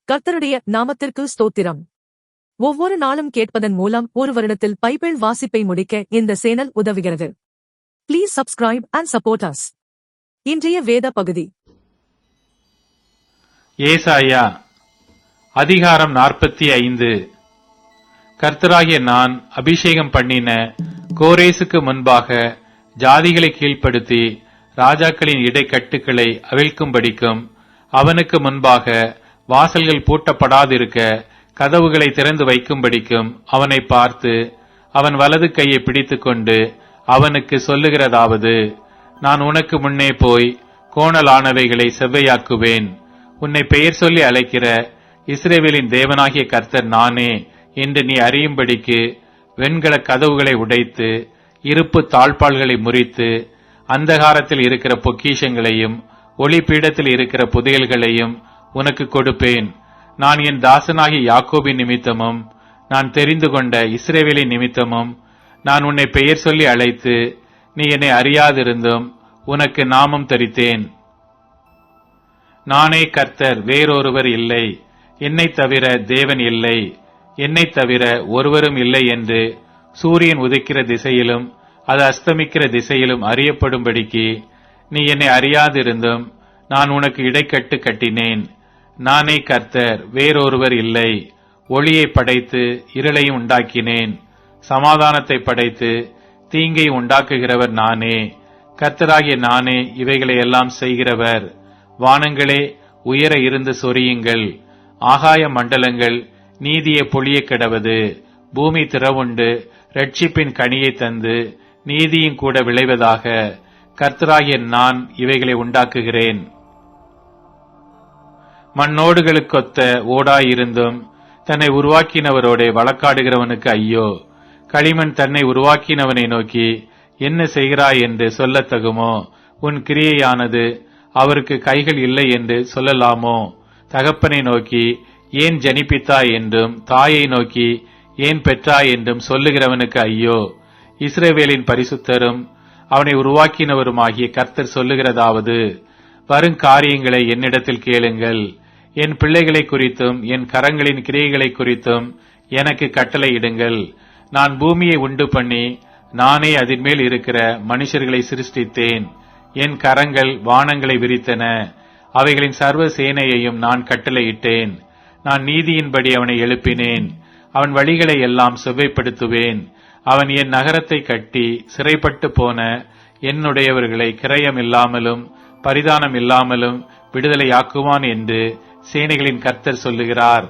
கர்த்தருடைய நாமத்திற்கு ஸ்தோத்திரம். ஒவ்வொரு நாளும் கேட்பதன் மூலம் ஒரு வருடத்தில் பைபிள் வாசிப்பை முடிக்க இந்த சேனல் உதவுகிறது. Please subscribe and support us. இன்றைய வேத பகுதி ஏசாயா அதிகாரம் 45. கர்த்தராகிய நான் அபிஷேகம் பண்ணின கோரேசுக்கு முன்பாக ஜாதிகளை கீழ்ப்படுத்தி ராஜாக்களின் இடைக்கட்டுகளை அவிழ்க்கும்படிக்கும் அவனுக்கு முன்பாக வாசல்கள் பூட்டப்படாதிருக்க கதவுகளை திறந்து வைக்கும்படிக்கும் அவனை பார்த்து அவன் வலது கையை பிடித்துக்கொண்டு அவனுக்கு சொல்லுகிறதாவது, நான் உனக்கு முன்னே போய் கோணலானவைகளை செவ்வையாக்குவேன். உன்னை பெயர் சொல்லி அழைக்கிற இஸ்ரவேலின் தேவனாகிய கர்த்தர் நானே என்று நீ அறியும்படிக்கு வெண்கல கதவுகளை உடைத்து இருப்பு தாழ்பால்களை முறித்து அந்தகாரத்தில் இருக்கிற பொக்கிஷங்களையும் ஒளிப்பீடத்தில் இருக்கிற புதையல்களையும் உனக்கு கொடுப்பேன். நான் என் தாசனாகிய யாக்கோபின் நிமித்தமும் நான் தெரிந்து கொண்ட இஸ்ரவேலின் நிமித்தமும் நான் உன்னை பெயர் சொல்லி அழைத்து நீ என்னை அறியாதிருந்தும் உனக்கு நாமம் தரித்தேன். நானே கர்த்தர், வேறொருவர் இல்லை. என்னை தவிர தேவன் இல்லை. என்னை தவிர ஒருவரும் இல்லை என்று சூரியன் உதிக்கிற திசையிலும் அது அஸ்தமிக்கிற திசையிலும் அறியப்படும்படிக்கு நீ என்னை அறியாதிருந்தும் நான் உனக்கு இடைக்கட்டு கட்டினேன். நானே கர்த்தர், வேறொருவர் இல்லை. ஒளியை படைத்து இருளையும் உண்டாக்கினேன். சமாதானத்தை படைத்து தீங்கை உண்டாக்குகிறவர் நானே. கர்த்தராகிய நானே இவைகளை எல்லாம் செய்கிறவர். வானங்களே, உயர இருந்து சொரியுங்கள். ஆகாய மண்டலங்கள் நீதியை பொழிய கிடவது. பூமி திறவுண்டு இரட்சிப்பின் கனியை தந்து நீதியும் கூட விளைவதாக. கர்த்தராகிய நான் இவைகளை உண்டாக்குகிறேன். மண்ணோடுகளுக்கொத்த ஓடாயிருந்தும் தன்னை உருவாக்கினவரோட வழக்காடுகிறவனுக்கு ஐயோ. களிமண் தன்னை உருவாக்கினவனை நோக்கி என்ன செய்கிறாய் என்று சொல்லத்தகுமோ? உன் கிரியையானது அவருக்கு கைகள் இல்லை என்று சொல்லலாமோ? தகப்பனை நோக்கி ஏன் ஜனிப்பித்தாய் என்றும் தாயை நோக்கி ஏன் பெற்றாய் என்றும் சொல்லுகிறவனுக்கு ஐயோ. இஸ்ரவேலின் பரிசுத்தரும் அவனை உருவாக்கினவருமாகிய கர்த்தர் சொல்லுகிறதாவது, வருங்காரியங்களை என்னிடத்தில் கேளுங்கள். என் பிள்ளைகளை குறித்தும் என் கரங்களின் கிரியைகளை குறித்தும் எனக்கு கட்டளையிடுங்கள். நான் பூமியை உண்டு பண்ணி நானே அதன் மேல் இருக்கிற மனுஷர்களை சிருஷ்டித்தேன். என் கரங்கள் வானங்களை விரித்தன. அவைகளின் சர்வ சேனையையும் நான் கட்டளையிட்டேன். நான் நீதியின்படி அவனை எழுப்பினேன். அவன் வழிகளை எல்லாம் செவ்வைப்படுத்துவேன். அவன் என் நகரத்தை கட்டி சிறைப்பட்டு போன என்னுடையவர்களை கிரயம் இல்லாமலும் பரிதானம் இல்லாமலும் விடுதலையாக்குவான் என்று சேனைகளின் கர்த்தர் சொல்லுகிறார்.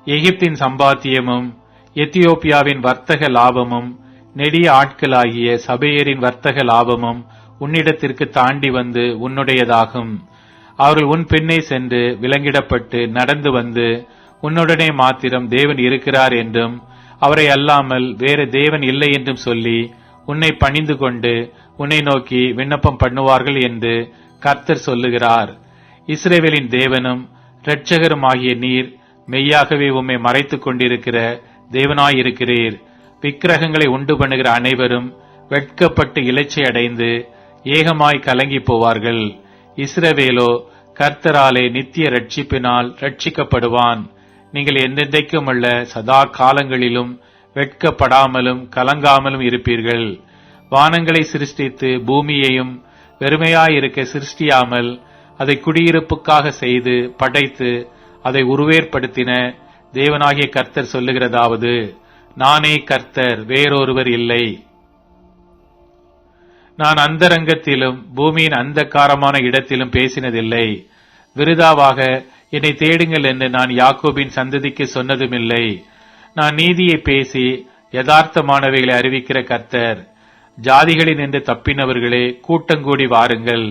எகிப்தின் சம்பாத்தியமும் எத்தியோப்பியாவின் வர்த்தக லாபமும் நெடிய ஆட்களாகிய சபையரின் வர்த்தக லாபமும் உன்னிடத்திற்கு தாண்டி வந்து உன்னுடையதாகும். அவர்கள் உன் பின்னே சென்று விலங்கிடப்பட்டு நடந்து வந்து உன்னுடனே மாத்திரம் தேவன் இருக்கிறார் என்றும் அவரை அல்லாமல் வேறு தேவன் இல்லை என்றும் சொல்லி உன்னை பணிந்து கொண்டு உன்னை நோக்கி விண்ணப்பம் பண்ணுவார்கள் என்று கர்த்தர் சொல்லுகிறார். இஸ்ரவேலின் தேவனும் இரட்சகருமாகிய நீர் மெய்யாகவே உம்மை மறைத்துக் கொண்டிருக்கிற தேவனாயிருக்கிறீர். விக்கிரகங்களை உண்டு பண்ணுகிற அனைவரும் வெட்கப்பட்டு இலச்சை அடைந்து ஏகமாய் கலங்கி போவார்கள். இஸ்ரவேலோ கர்த்தராலே நித்திய ரட்சிப்பினால் ரட்சிக்கப்படுவான். நீங்கள் என்றென்றைக்கும் உள்ள சதா காலங்களிலும் வெட்கப்படாமலும் கலங்காமலும் இருப்பீர்கள். வானங்களை சிருஷ்டித்து பூமியையும் வெறுமையாயிருக்க சிருஷ்டியாமல் அதை குடியிருப்புக்காக செய்து படைத்து அதை உருவேற்படுத்தின தேவனாகிய கர்த்தர் சொல்லுகிறதாவது, நானே கர்த்தர், வேறொருவர் இல்லை. நான் அந்தரங்கத்திலும் பூமியின் அந்தகாரமான இடத்திலும் பேசினதில்லை. விருதாவாக என்னை தேடுங்கள் என்று நான் யாக்கோபின் சந்ததிக்கு சொன்னதுமில்லை. நான் நீதியை பேசி யதார்த்தமானவைகளை அறிவிக்கிற கர்த்தர். ஜாதிகளில் நின்று தப்பினவர்களே, கூட்டங்கூடி வாருங்கள்,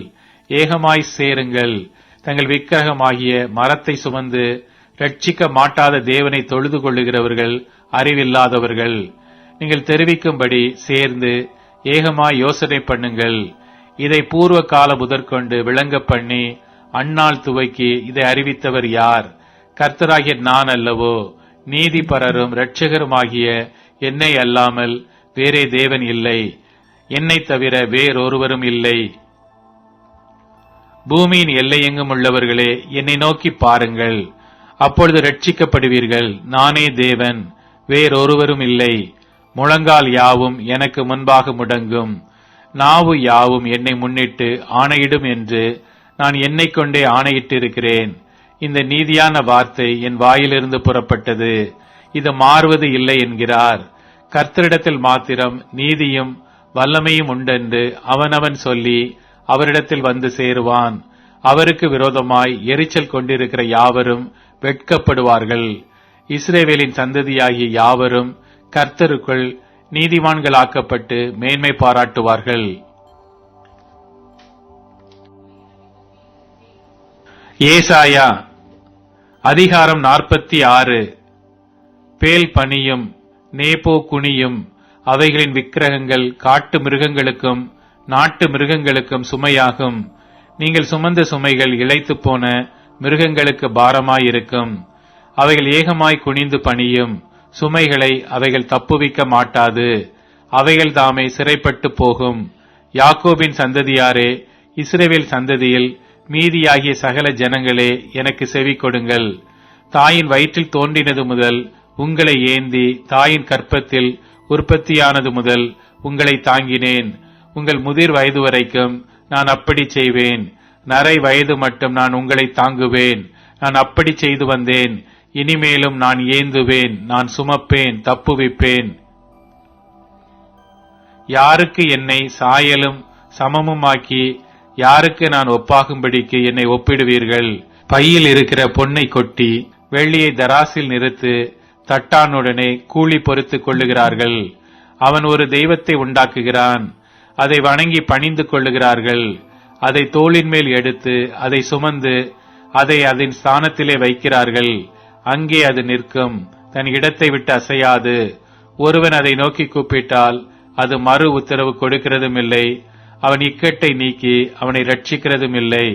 ஏகமாய் சேருங்கள். தங்கள் விக்கிரகமாகிய மரத்தை சுமந்து ரட்சிக்க மாட்டாத தேவனை தொழுது கொள்ளுகிறவர்கள் அறிவில்லாதவர்கள். நீங்கள் தெரிவிக்கும்படி சேர்ந்து ஏகமாய் யோசனை பண்ணுங்கள். இதை பூர்வ கால முதற்கொண்டு விளங்க பண்ணி அந்நாள் துவக்கி இதை அறிவித்தவர் யார்? கர்த்தராகிய நான் அல்லவோ? நீதிபரரும் இரட்சகருமாகிய என்னை அல்லாமல் வேறே தேவன் இல்லை. என்னை தவிர வேறொருவரும் இல்லை. பூமியின் எல்லையெங்கும் உள்ளவர்களே, என்னை நோக்கி பாருங்கள், அப்பொழுது ரட்சிக்கப்படுவீர்கள். நானே தேவன், வேறொருவரும் இல்லை. முழங்கால் யாவும் எனக்கு முன்பாக முடங்கும், நாவு யாவும் என்னை முன்னிட்டு ஆணையிடும் என்று நான் என்னைக் கொண்டே ஆணையிட்டிருக்கிறேன். இந்த நீதியான வார்த்தை என் வாயிலிருந்து புறப்பட்டது, இது மாறுவது இல்லை என்கிறார். கர்த்தரிடத்தில் மாத்திரம் நீதியும் வல்லமையும் உண்டென்று அவனவன் சொல்லி அவரிடத்தில் வந்து சேருவான். அவருக்கு விரோதமாய் எரிச்சல் கொண்டிருக்கிற யாவரும் வெட்கப்படுவார்கள். இஸ்ரவேலின் சந்ததியாகிய யாவரும் கர்த்தருக்குள் நீதிமான்களாக்கப்பட்டு மேன்மை பாராட்டுவார்கள். ஏசாயா அதிகாரம் 46. பேல் பனியும் நேபோ குனியும் அவைகளின் விக்கிரகங்கள் காட்டு மிருகங்களுக்கும் நாட்டு மிருகங்களுக்கும் சுமையாகும். நீங்கள் சுமந்த சுமைகள் இளைத்து போன மிருகங்களுக்கு பாரமாயிருக்கும். அவைகள் ஏகமாய் குனிந்து பணியும், சுமைகளை அவைகள் தப்புவிக்க மாட்டாது. அவைகள் தாமே சிறைப்பட்டு போகும். யாக்கோபின் சந்ததியாரே, இஸ்ரவேல் சந்ததியில் மீதியாகிய சகல ஜனங்களே, எனக்கு செவி கொடுங்கள். தாயின் வயிற்றில் தோன்றினது முதல் உங்களை ஏந்தி தாயின் கற்பத்தில் உற்பத்தியானது முதல் உங்களை தாங்கினேன். உங்கள் முதிர் வயது வரைக்கும் நான் அப்படி செய்வேன். நரை வயது மட்டும் நான் உங்களை தாங்குவேன். நான் அப்படி செய்து வந்தேன். இனிமேலும் நான் ஏந்துவேன், நான் சுமப்பேன், தப்புவிப்பேன். யாருக்கு என்னை சாயலும் சமமுமாக்கி யாருக்கு நான் ஒப்பாகும்படிக்கு என்னை ஒப்பிடுவீர்கள்? பையில் இருக்கிற பொன்னை கொட்டி வெள்ளியை தராசில் நிறுத்து தட்டானுடனே கூலி பொறுத்துக் கொள்ளுகிறார்கள். அவன் ஒரு தெய்வத்தை உண்டாக்குகிறான், அதை வணங்கி பணிந்து கொள்ளுகிறார்கள். அதை தோளின் மேல் எடுத்து அதை சுமந்து அதை அதன் ஸ்தானத்திலே வைக்கிறார்கள். அங்கே அது நிற்கும், தன் இடத்தை விட்டு அசையாது. ஒருவன் அதை நோக்கி கூப்பிட்டால் அது மறு உத்தரவு கொடுக்கிறதும் இல்லை. அவன் இக்கட்டை நீக்கி அவனை ரட்சிக்கிறதும் இல்லை.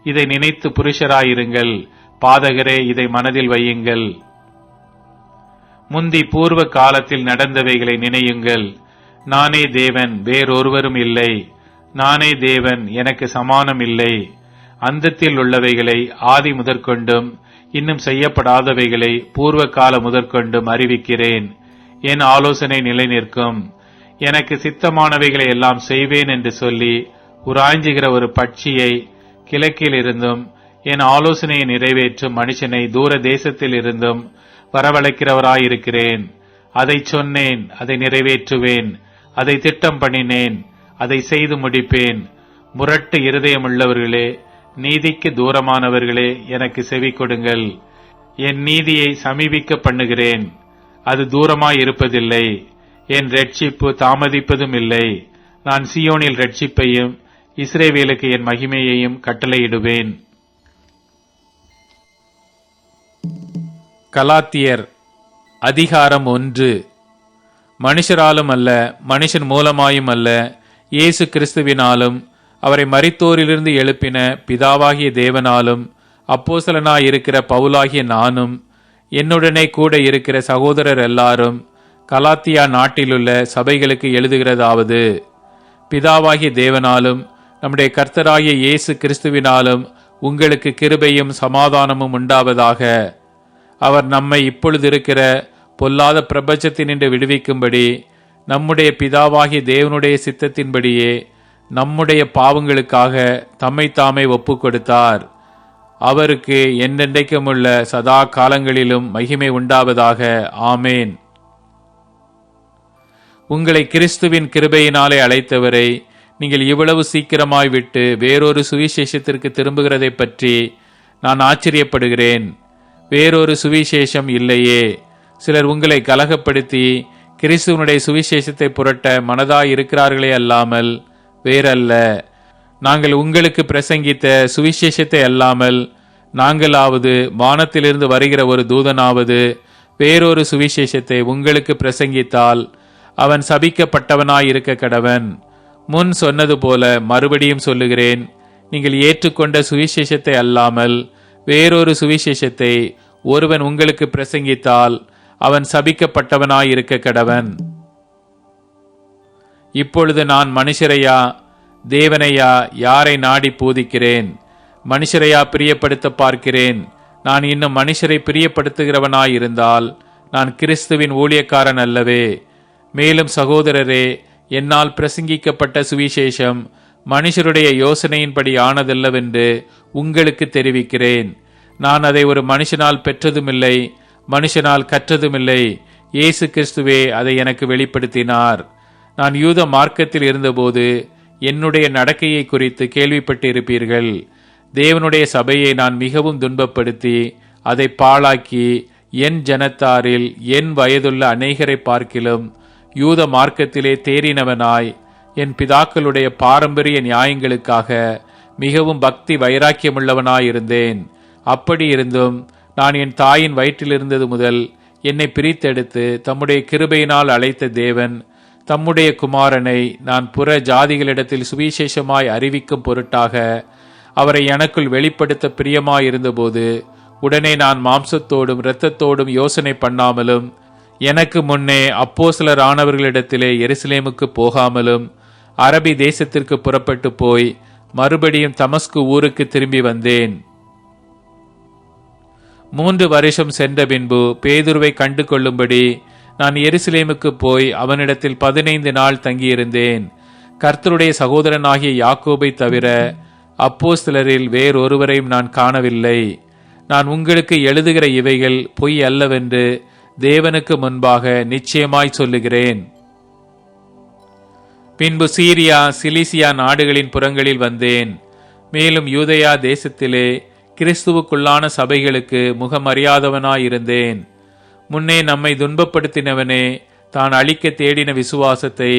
இதை நினைத்து புருஷராயிருங்கள், பாதகரே, இதை மனதில் வையுங்கள். முந்தி பூர்வ காலத்தில் நடந்தவைகளை நினையுங்கள். நானே தேவன், வேறொருவரும் இல்லை. நானே தேவன், எனக்கு சமானம் இல்லை. அந்தத்தில் உள்ளவைகளை ஆதி முதற்கொண்டும் இன்னும் செய்யப்படாதவைகளை பூர்வ கால முதற்கொண்டும் அறிவிக்கிறேன். என் ஆலோசனை நிலை நிற்கும். எனக்கு சித்தமானவைகளை எல்லாம் செய்வேன் என்று சொல்லி உராய்ஞ்சுகிற ஒரு பட்சியை கிழக்கில் இருந்தும் என் ஆலோசனையை நிறைவேற்றும் மனுஷனை தூர தேசத்தில் இருந்தும் வரவழைக்கிறவராயிருக்கிறேன். அதை சொன்னேன், அதை நிறைவேற்றுவேன். அதை திட்டம் பண்ணினேன், அதை செய்து முடிப்பேன். முரட்டு இருதயமுள்ளவர்களே, நீதிக்கு தூரமானவர்களே, எனக்கு செவி கொடுங்கள். என் நீதியை சமீபிக்க பண்ணுகிறேன், அது தூரமாய் இருப்பதில்லை. என் ரட்சிப்பு தாமதிப்பதும் இல்லை. நான் சீயோனில் ரட்சிப்பையும் இஸ்ரவேலுக்கு என் மகிமையையும் கட்டளையிடுவேன். கலாத்தியர் அதிகாரம் 1. மனுஷராலும் அல்ல, மனுஷன் மூலமாயும் அல்ல, இயேசு கிறிஸ்துவினாலும் அவரை மரித்தோரிலிருந்து எழுப்பின பிதாவாகிய தேவனாலும் அப்போஸ்தலனாயிருக்கிற பவுலாகிய நானும் என்னுடனே கூட இருக்கிற சகோதரர் எல்லாரும் கலாத்தியா நாட்டிலுள்ள சபைகளுக்கு எழுதுகிறதாவது: பிதாவாகிய தேவனாலும் நம்முடைய கர்த்தராகிய இயேசு கிறிஸ்துவினாலும் உங்களுக்கு கிருபையும் சமாதானமும் உண்டாவதாக. அவர் நம்மை இப்பொழுது இருக்கிற பொல்லாத பிரபஞ்சத்தினின்று விடுவிக்கும்படி நம்முடைய பிதாவாகிய தேவனுடைய சித்தத்தின்படியே நம்முடைய பாவங்களுக்காக தம்மை தாமே ஒப்புக் கொடுத்தார். அவருக்கு என்றென்றைக்குமுள்ள சதா காலங்களிலும் மகிமை உண்டாவதாக. ஆமேன். உங்களை கிறிஸ்துவின் கிருபையினாலே அழைத்தவரை நீங்கள் இவ்வளவு சீக்கிரமாய் விட்டு வேறொரு சுவிசேஷத்திற்கு திரும்புகிறதை பற்றி நான் ஆச்சரியப்படுகிறேன். வேறொரு சுவிசேஷம் இல்லையே. சிலர் உங்களை கலகப்படுத்தி கிறிஸ்துவனுடைய சுவிசேஷத்தை புரட்ட மனதாய் இருக்கிறார்களே அல்லாமல் வேறல்ல. நாங்கள் உங்களுக்கு பிரசங்கித்த சுவிசேஷத்தை அல்லாமல் நாங்களாவது வானத்திலிருந்து வருகிற ஒரு தூதனாவது வேறொரு சுவிசேஷத்தை உங்களுக்கு பிரசங்கித்தால் அவன் சபிக்கப்பட்டவனாயிருக்க கடவன். முன் சொன்னது போல மறுபடியும் சொல்லுகிறேன், நீங்கள் ஏற்றுக்கொண்ட சுவிசேஷத்தை அல்லாமல் வேறொரு சுவிசேஷத்தை ஒருவன் உங்களுக்கு பிரசங்கித்தால் அவன் சபிக்கப்பட்டவனாயிருக்க கடவன். இப்பொழுது நான் மனுஷரையா தேவனையா யாரை நாடி பூதிக்கிறேன்? மனுஷரையா பிரியப்படுத்த பார்க்கிறேன்? நான் இன்னும் மனுஷரை பிரியப்படுத்துகிறவனாயிருந்தால் நான் கிறிஸ்துவின் ஊழியக்காரன் அல்லவே. மேலும் சகோதரரே, என்னால் பிரசங்கிக்கப்பட்ட சுவிசேஷம் மனுஷருடைய யோசனையின்படி ஆனதல்லவென்று உங்களுக்கு தெரிவிக்கிறேன். நான் அதை ஒரு மனுஷனால் பெற்றதுமில்லை, மனுஷனால் கற்றதுமில்லை. இயேசு கிறிஸ்துவே அதை எனக்கு வெளிப்படுத்தினார். நான் யூத மார்க்கத்தில் இருந்தபோது என்னுடைய நடக்கையை குறித்து கேள்விப்பட்டிருப்பீர்கள். தேவனுடைய சபையை நான் மிகவும் துன்பப்படுத்தி அதை பாழாக்கி என் ஜனத்தாரில் என் வயதுள்ள அநேகரை பார்க்கிலும் யூத மார்க்கத்திலே தேறினவனாய் என் பிதாக்களுடைய பாரம்பரிய நியாயங்களுக்காக மிகவும் பக்தி வைராக்கியமுள்ளவனாயிருந்தேன். அப்படி இருந்தும் நான் என் தாயின் வயிற்றிலிருந்தது முதல் என்னை பிரித்தெடுத்து தம்முடைய கிருபையினால் அழைத்த தேவன் தம்முடைய குமாரனை நான் புற ஜாதிகளிடத்தில் சுவிசேஷமாய் அறிவிக்கும் பொருட்டாக அவரை எனக்குள் வெளிப்படுத்த பிரியமாயிருந்தபோது உடனே நான் மாம்சத்தோடும் இரத்தத்தோடும் யோசனை பண்ணாமலும் எனக்கு முன்னே அப்போஸ்தலரானவர்களிடத்திலே எருசலேமுக்கு போகாமலும் அரபி தேசத்திற்கு புறப்பட்டு போய் மறுபடியும் தமஸ்கு ஊருக்கு திரும்பி வந்தேன். 3 வருஷம் சென்ற பின்பு பேதுருவை கண்டு கொள்ளும்படி நான் எருசலேமுக்கு போய் அவனிடத்தில் 15 நாள் தங்கியிருந்தேன். கர்த்தருடைய சகோதரனாகிய யாக்கோபை தவிர அப்போஸ்தலரில் வேறொருவரையும் நான் காணவில்லை. நான் உங்களுக்கு எழுதுகிற இவைகள் பொய் அல்லவென்று தேவனுக்கு முன்பாக நிச்சயமாய் சொல்லுகிறேன். பின்பு சீரியா சிலிசியா நாடுகளின் புறங்களில் வந்தேன். மேலும் யூதேயா தேசத்திலே கிறிஸ்துவுக்குள்ளான சபைகளுக்கு முகமறியாதவனாயிருந்தேன். முன்னே நம்மை துன்பப்படுத்தினவனே தான் அழிக்க தேடின விசுவாசத்தை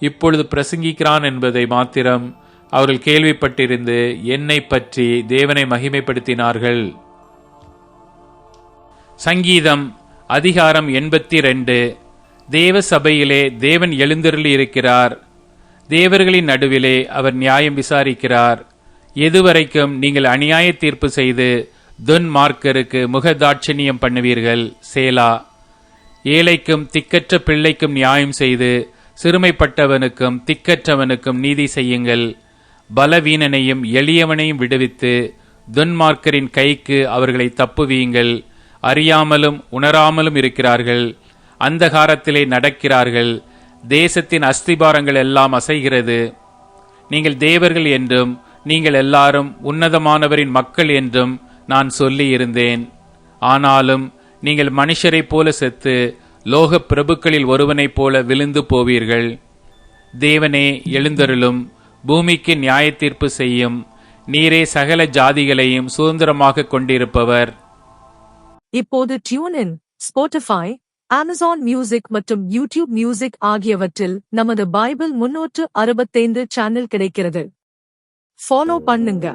இப்பொழுது பிரசங்கிக்கிறான் என்பதை மாத்திரம் அவர்கள் கேள்விப்பட்டிருந்து என்னை பற்றி தேவனை மகிமைப்படுத்தினார்கள். சங்கீதம் அதிகாரம் 82. தேவ சபையிலே தேவன் எழுந்தருளி இருக்கிறார். தேவர்களின் நடுவிலே அவர் நியாயம் விசாரிக்கிறார். எதுவரைக்கும் நீங்கள் அநியாய தீர்ப்பு செய்து துன்மார்க்கருக்கு முகதாட்சணியம் பண்ணுவீர்கள்? சேலா. ஏழைக்கும் திக்கற்ற பிள்ளைக்கும் நியாயம் செய்து சிறுமைப்பட்டவனுக்கும் திக்கற்றவனுக்கும் நீதி செய்யுங்கள். பலவீனனையும் எளியவனையும் விடுவித்து துன்மார்க்கரின் கைக்கு அவர்களை தப்புவீங்கள். அறியாமலும் உணராமலும் இருக்கிறார்கள், அந்தகாரத்திலே நடக்கிறார்கள். தேசத்தின் அஸ்திபாரங்கள் எல்லாம் அசைகிறது. நீங்கள் தேவர்கள் என்றும் நீங்கள் எல்லாரும் உன்னதமானவரின் மக்கள் என்றும் நான் சொல்லி இருந்தேன். ஆனாலும் நீங்கள் மனுஷரைப் போல செத்து லோக பிரபுக்களில் ஒருவனைப் போல விழுந்து போவீர்கள். தேவனே எழுந்தருளும், பூமிக்கு நியாய தீர்ப்பு செய்யும். நீரே சகல ஜாதிகளையும் சுதந்திரமாக கொண்டிருப்பவர். இப்போது tune in, Spotify, Amazon music மற்றும் யூடியூப் மியூசிக் ஆகியவற்றில் நமது பைபிள் 365 சேனல் கிடைக்கிறது. ஃபாலோ பண்ணுங்க.